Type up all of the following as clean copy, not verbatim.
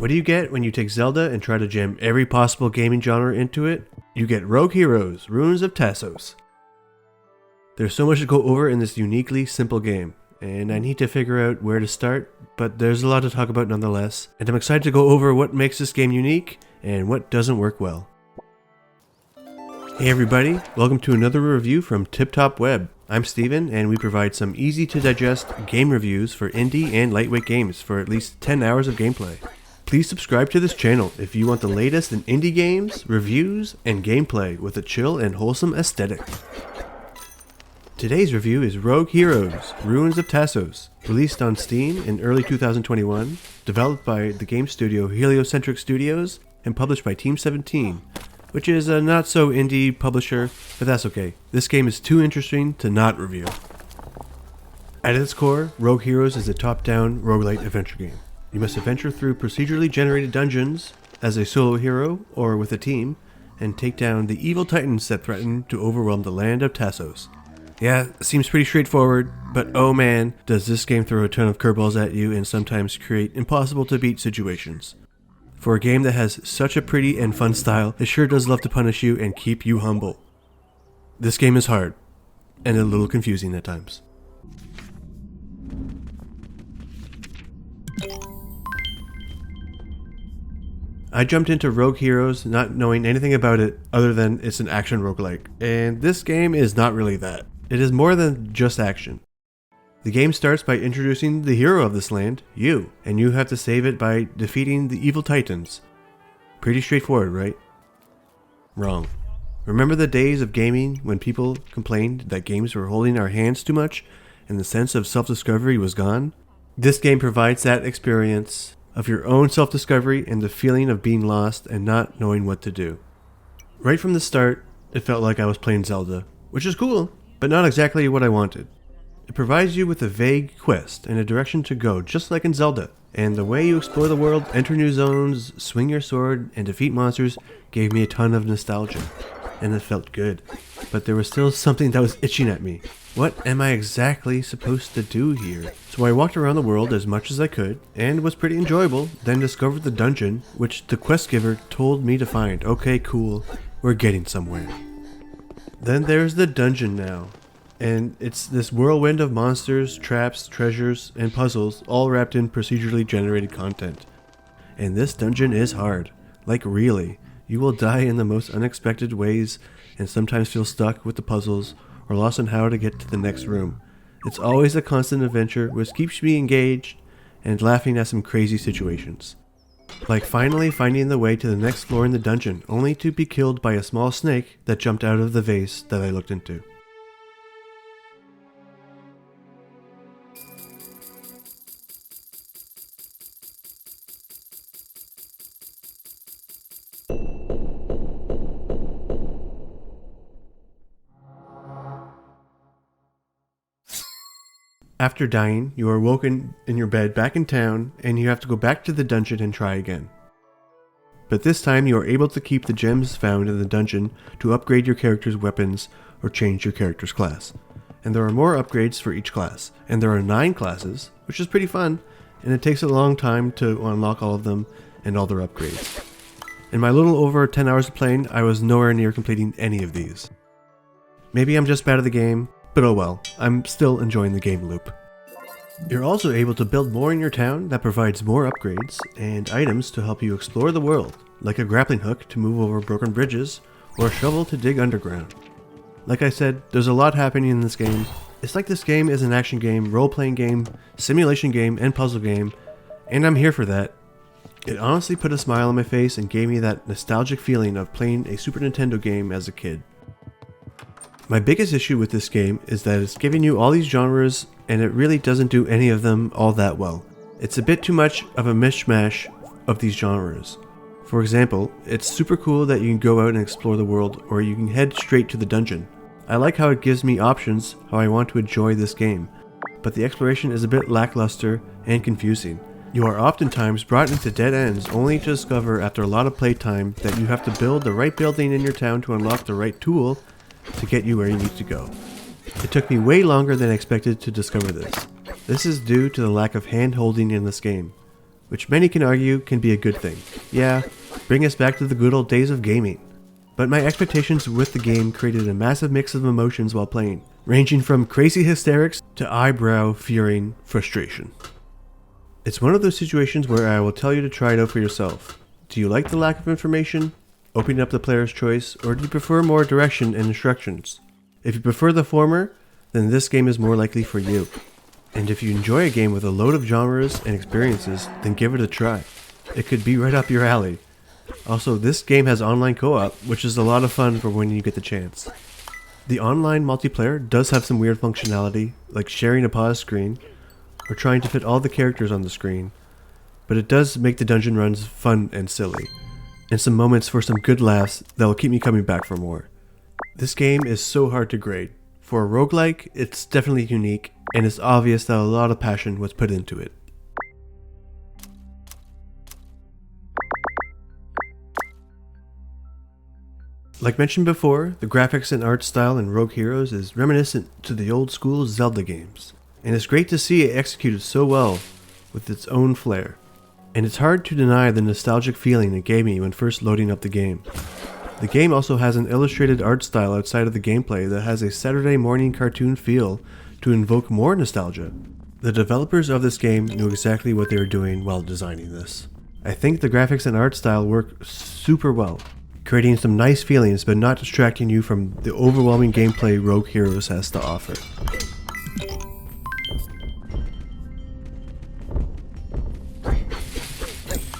What do you get when you take Zelda and try to jam every possible gaming genre into it? You get Rogue Heroes, Ruins of Tasos. There's so much to go over in this uniquely simple game, and I need to figure out where to start, but there's a lot to talk about nonetheless, and I'm excited to go over what makes this game unique and what doesn't work well. Hey everybody, welcome to another review from TipTopWeb. I'm Steven, and we provide some easy to digest game reviews for indie and lightweight games for at least 10 hours of gameplay. Please subscribe to this channel if you want the latest in indie games, reviews, and gameplay with a chill and wholesome aesthetic. Today's review is Rogue Heroes, Ruins of Tasos, released on Steam in early 2021, developed by the game studio Heliocentric Studios, and published by Team 17, which is a not so indie publisher, but that's okay. This game is too interesting to not review. At its core, Rogue Heroes is a top-down roguelite adventure game. You must adventure through procedurally generated dungeons as a solo hero or with a team, and take down the evil titans that threaten to overwhelm the land of Tasos. Yeah, seems pretty straightforward, but oh man, does this game throw a ton of curveballs at you and sometimes create impossible to beat situations. For a game that has such a pretty and fun style, it sure does love to punish you and keep you humble. This game is hard, and a little confusing at times. I jumped into Rogue Heroes not knowing anything about it other than it's an action roguelike, and this game is not really that. It is more than just action. The game starts by introducing the hero of this land, you, and you have to save it by defeating the evil titans. Pretty straightforward, right? Wrong. Remember the days of gaming when people complained that games were holding our hands too much and the sense of self-discovery was gone? This game provides that experience of your own self-discovery and the feeling of being lost and not knowing what to do. Right from the start, it felt like I was playing Zelda, which is cool, but not exactly what I wanted. It provides you with a vague quest and a direction to go, just like in Zelda, and the way you explore the world, enter new zones, swing your sword, and defeat monsters gave me a ton of nostalgia, and it felt good. But there was still something that was itching at me. What am I exactly supposed to do here? So I walked around the world as much as I could, and was pretty enjoyable, then discovered the dungeon, which the quest giver told me to find. Okay, cool, we're getting somewhere. Then there's the dungeon now, and it's this whirlwind of monsters, traps, treasures, and puzzles, all wrapped in procedurally generated content. And this dungeon is hard. Like really, you will die in the most unexpected ways, and sometimes feel stuck with the puzzles, or lost on how to get to the next room. It's always a constant adventure, which keeps me engaged and laughing at some crazy situations. Like finally finding the way to the next floor in the dungeon, only to be killed by a small snake that jumped out of the vase that I looked into. After dying, you are woken in your bed back in town, and you have to go back to the dungeon and try again. But this time you are able to keep the gems found in the dungeon to upgrade your character's weapons or change your character's class. And there are more upgrades for each class, and there are 9 classes, which is pretty fun, and it takes a long time to unlock all of them and all their upgrades. In my little over 10 hours of playing, I was nowhere near completing any of these. Maybe I'm just bad at the game, but oh well, I'm still enjoying the game loop. You're also able to build more in your town that provides more upgrades and items to help you explore the world, like a grappling hook to move over broken bridges, or a shovel to dig underground. Like I said, there's a lot happening in this game. It's like this game is an action game, role-playing game, simulation game, and puzzle game, and I'm here for that. It honestly put a smile on my face and gave me that nostalgic feeling of playing a Super Nintendo game as a kid. My biggest issue with this game is that it's giving you all these genres and it really doesn't do any of them all that well. It's a bit too much of a mishmash of these genres. For example, it's super cool that you can go out and explore the world, or you can head straight to the dungeon. I like how it gives me options how I want to enjoy this game, but the exploration is a bit lackluster and confusing. You are oftentimes brought into dead ends only to discover after a lot of playtime that you have to build the right building in your town to unlock the right tool to get you where you need to go. It took me way longer than I expected to discover this. This is due to the lack of hand-holding in this game, which many can argue can be a good thing. Yeah, bring us back to the good old days of gaming. But my expectations with the game created a massive mix of emotions while playing, ranging from crazy hysterics to eyebrow-fearing frustration. It's one of those situations where I will tell you to try it out for yourself. Do you like the lack of information, opening up the player's choice, or do you prefer more direction and instructions? If you prefer the former, then this game is more likely for you. And if you enjoy a game with a load of genres and experiences, then give it a try. It could be right up your alley. Also, this game has online co-op, which is a lot of fun for when you get the chance. The online multiplayer does have some weird functionality, like sharing a pause screen, or trying to fit all the characters on the screen, but it does make the dungeon runs fun and silly, and some moments for some good laughs that will keep me coming back for more. This game is so hard to grade. For a roguelike, it's definitely unique, and it's obvious that a lot of passion was put into it. Like mentioned before, the graphics and art style in Rogue Heroes is reminiscent to the old school Zelda games, and it's great to see it executed so well with its own flair. And it's hard to deny the nostalgic feeling it gave me when first loading up the game. The game also has an illustrated art style outside of the gameplay that has a Saturday morning cartoon feel to invoke more nostalgia. The developers of this game knew exactly what they were doing while designing this. I think the graphics and art style work super well, creating some nice feelings but not distracting you from the overwhelming gameplay Rogue Heroes has to offer.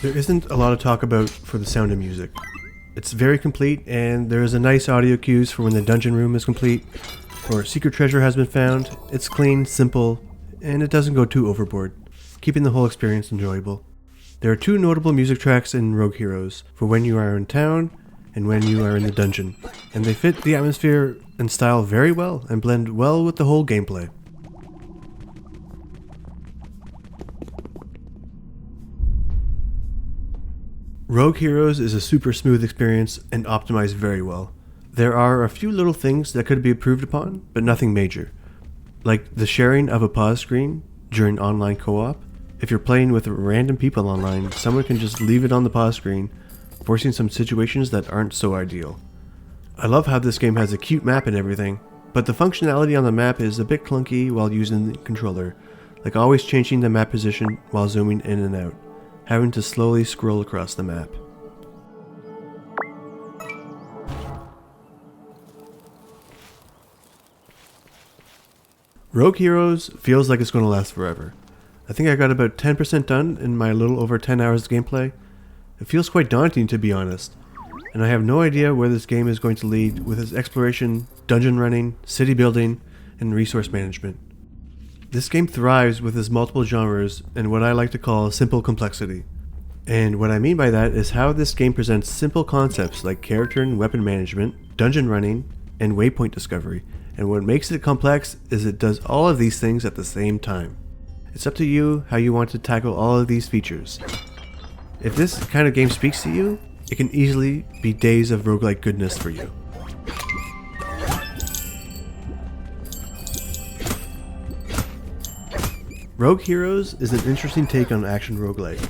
There isn't a lot of talk about for the sound of music. It's very complete, and there is a nice audio cues for when the dungeon room is complete, or secret treasure has been found. It's clean, simple, and it doesn't go too overboard, keeping the whole experience enjoyable. There are two notable music tracks in Rogue Heroes, for when you are in town and when you are in the dungeon, and they fit the atmosphere and style very well and blend well with the whole gameplay. Rogue Heroes is a super smooth experience and optimized very well. There are a few little things that could be improved upon, but nothing major. Like the sharing of a pause screen during online co-op. If you're playing with random people online, someone can just leave it on the pause screen, forcing some situations that aren't so ideal. I love how this game has a cute map and everything, but the functionality on the map is a bit clunky while using the controller, like always changing the map position while zooming in and out, having to slowly scroll across the map. Rogue Heroes feels like it's going to last forever. I think I got about 10% done in my little over 10 hours of gameplay. It feels quite daunting, to be honest, and I have no idea where this game is going to lead with its exploration, dungeon running, city building, and resource management. This game thrives with its multiple genres and what I like to call simple complexity. And what I mean by that is how this game presents simple concepts like character and weapon management, dungeon running, and waypoint discovery. And what makes it complex is it does all of these things at the same time. It's up to you how you want to tackle all of these features. If this kind of game speaks to you, it can easily be days of roguelike goodness for you. Rogue Heroes is an interesting take on action roguelike,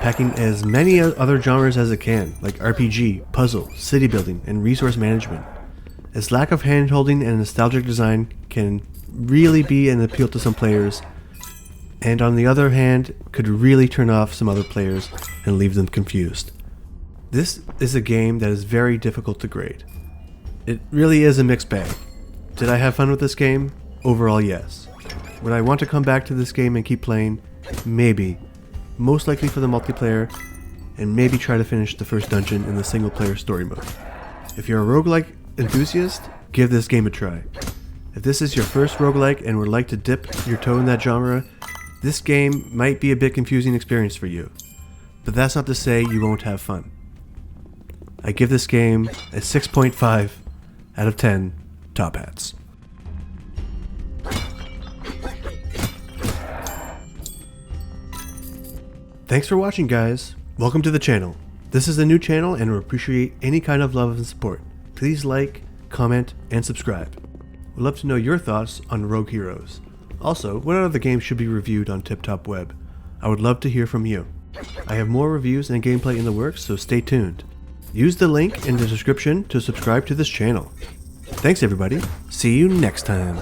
packing as many other genres as it can, like RPG, puzzle, city building, and resource management. Its lack of hand-holding and nostalgic design can really be an appeal to some players, and on the other hand, could really turn off some other players and leave them confused. This is a game that is very difficult to grade. It really is a mixed bag. Did I have fun with this game? Overall, yes. Would I want to come back to this game and keep playing? Maybe. Most likely for the multiplayer, and maybe try to finish the first dungeon in the single player story mode. If you're a roguelike enthusiast, give this game a try. If this is your first roguelike and would like to dip your toe in that genre, this game might be a bit confusing experience for you. But that's not to say you won't have fun. I give this game a 6.5 out of 10 top hats. Thanks for watching, guys. Welcome to the channel. This is a new channel and we appreciate any kind of love and support. Please like, comment, and subscribe. We'd love to know your thoughts on Rogue Heroes. Also, what other games should be reviewed on TipTopWeb? I would love to hear from you. I have more reviews and gameplay in the works, so stay tuned. Use the link in the description to subscribe to this channel. Thanks everybody, see you next time.